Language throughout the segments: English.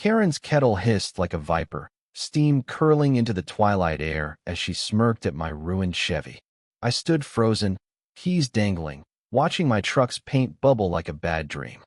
Karen's kettle hissed like a viper, steam curling into the twilight air as she smirked at my ruined Chevy. I stood frozen, keys dangling, watching my truck's paint bubble like a bad dream.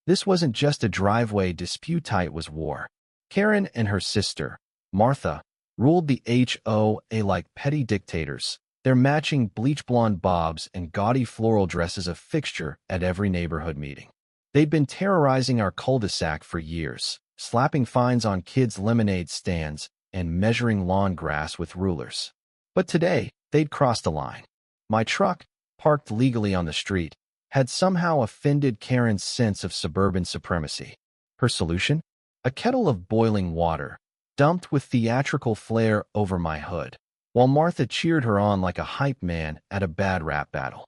This wasn't just a driveway dispute, it was war. Karen and her sister, Martha, ruled the HOA like petty dictators, their matching bleach blonde bobs and gaudy floral dresses a fixture at every neighborhood meeting. They'd been terrorizing our cul-de-sac for years, slapping fines on kids' lemonade stands and measuring lawn grass with rulers. But today, they'd crossed the line. My truck, parked legally on the street, had somehow offended Karen's sense of suburban supremacy. Her solution? A kettle of boiling water, dumped with theatrical flair over my hood, while Martha cheered her on like a hype man at a bad rap battle.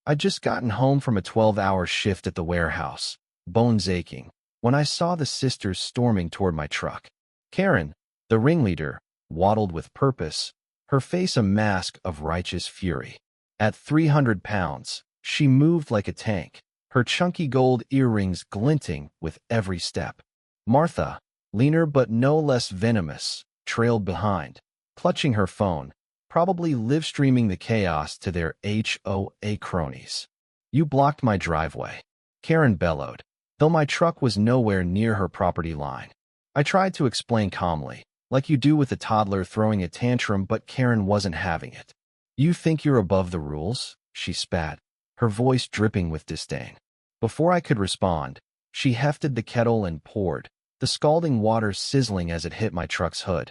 I'd just gotten home from a 12-hour shift at the warehouse, bones aching, when I saw the sisters storming toward my truck. Karen, the ringleader, waddled with purpose, her face a mask of righteous fury. At 300 pounds, she moved like a tank, her chunky gold earrings glinting with every step. Martha, leaner but no less venomous, trailed behind, clutching her phone, probably live-streaming the chaos to their HOA cronies. "You blocked my driveway," Karen bellowed, though my truck was nowhere near her property line. I tried to explain calmly, like you do with a toddler throwing a tantrum, but Karen wasn't having it. "You think you're above the rules?" she spat, her voice dripping with disdain. Before I could respond, she hefted the kettle and poured, the scalding water sizzling as it hit my truck's hood.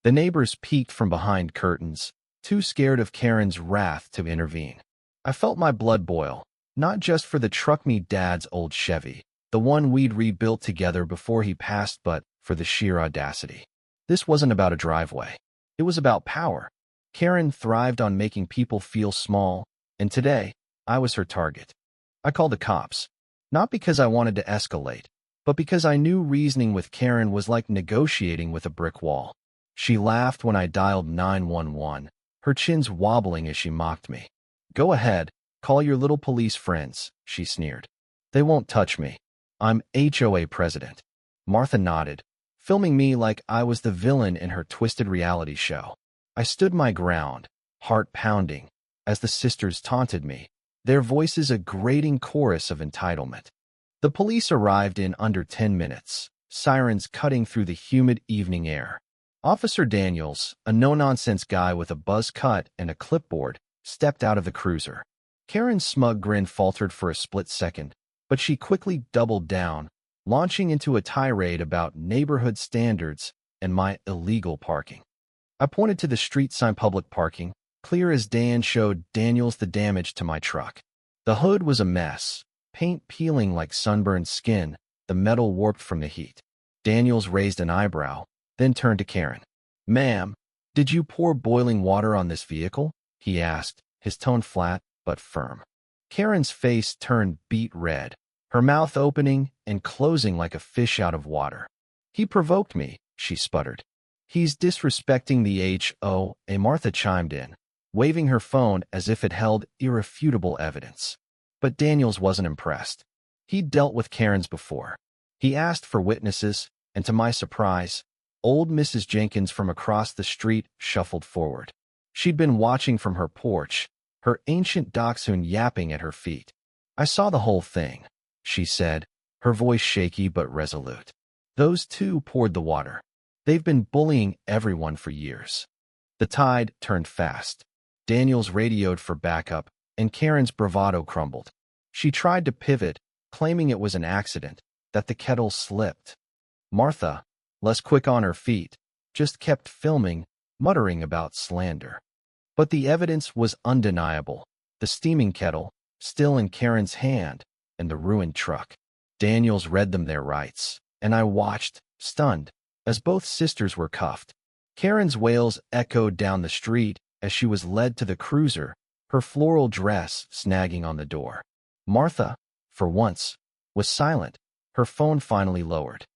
The neighbors peeked from behind curtains, too scared of Karen's wrath to intervene. I felt my blood boil, not just for the truck me dad's old Chevy, the one we'd rebuilt together before he passed, but for the sheer audacity. This wasn't about a driveway. It was about power. Karen thrived on making people feel small, and today, I was her target. I called the cops, not because I wanted to escalate, but because I knew reasoning with Karen was like negotiating with a brick wall. She laughed when I dialed 911, her chins wobbling as she mocked me. "Go ahead, call your little police friends," she sneered. "They won't touch me. I'm HOA president." Martha nodded, filming me like I was the villain in her twisted reality show. I stood my ground, heart pounding, as the sisters taunted me, their voices a grating chorus of entitlement. The police arrived in under 10 minutes, sirens cutting through the humid evening air. Officer Daniels, a no-nonsense guy with a buzz cut and a clipboard, stepped out of the cruiser. Karen's smug grin faltered for a split second, but she quickly doubled down, launching into a tirade about neighborhood standards and my illegal parking. I pointed to the street sign public parking, clear as day, and showed Daniels the damage to my truck. The hood was a mess, paint peeling like sunburned skin, the metal warped from the heat. Daniels raised an eyebrow, then turned to Karen. "Ma'am, did you pour boiling water on this vehicle?" he asked, his tone flat but firm. Karen's face turned beet red, her mouth opening and closing like a fish out of water. "He provoked me," she sputtered. "He's disrespecting the HOA," Martha chimed in, waving her phone as if it held irrefutable evidence. But Daniels wasn't impressed. He'd dealt with Karens before. He asked for witnesses, and to my surprise, old Mrs. Jenkins from across the street shuffled forward. She'd been watching from her porch, her ancient dachshund yapping at her feet. "I saw the whole thing," she said, her voice shaky but resolute. "Those two poured the water. They've been bullying everyone for years." The tide turned fast. Daniels radioed for backup, and Karen's bravado crumbled. She tried to pivot, claiming it was an accident, that the kettle slipped. Martha, less quick on her feet, just kept filming, muttering about slander. But the evidence was undeniable. The steaming kettle, still in Karen's hand, and the ruined truck. Daniels read them their rights, and I watched, stunned, as both sisters were cuffed. Karen's wails echoed down the street as she was led to the cruiser, her floral dress snagging on the door. Martha, for once, was silent, her phone finally lowered.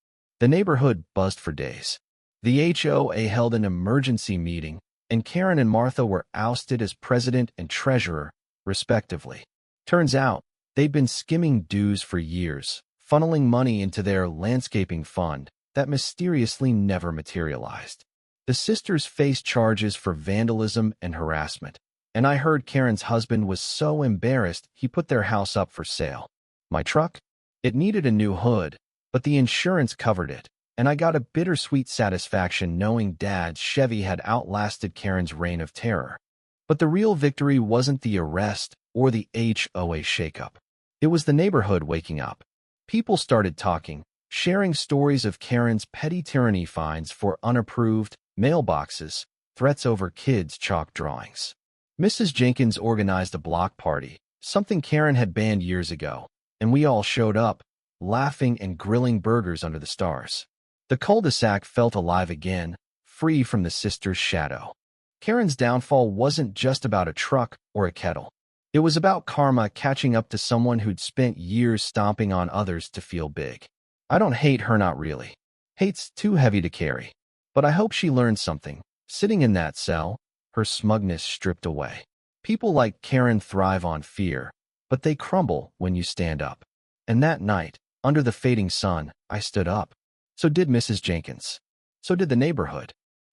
The neighborhood buzzed for days. The HOA held an emergency meeting, and Karen and Martha were ousted as president and treasurer, respectively. Turns out, they'd been skimming dues for years, funneling money into their landscaping fund, that mysteriously never materialized. The sisters faced charges for vandalism and harassment, and I heard Karen's husband was so embarrassed he put their house up for sale. My truck? It needed a new hood, but the insurance covered it, and I got a bittersweet satisfaction knowing Dad's Chevy had outlasted Karen's reign of terror. But the real victory wasn't the arrest or the HOA shakeup. It was the neighborhood waking up. People started talking, sharing stories of Karen's petty tyranny, fines for unapproved mailboxes, threats over kids' chalk drawings. Mrs. Jenkins organized a block party, something Karen had banned years ago, and we all showed up, laughing and grilling burgers under the stars. The cul-de-sac felt alive again, free from the sisters' shadow. Karen's downfall wasn't just about a truck or a kettle. It was about karma catching up to someone who'd spent years stomping on others to feel big. I don't hate her, not really. Hate's too heavy to carry. But I hope she learned something. Sitting in that cell, her smugness stripped away. People like Karen thrive on fear, but they crumble when you stand up. And that night, under the fading sun, I stood up. So did Mrs. Jenkins. So did the neighborhood.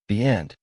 The end.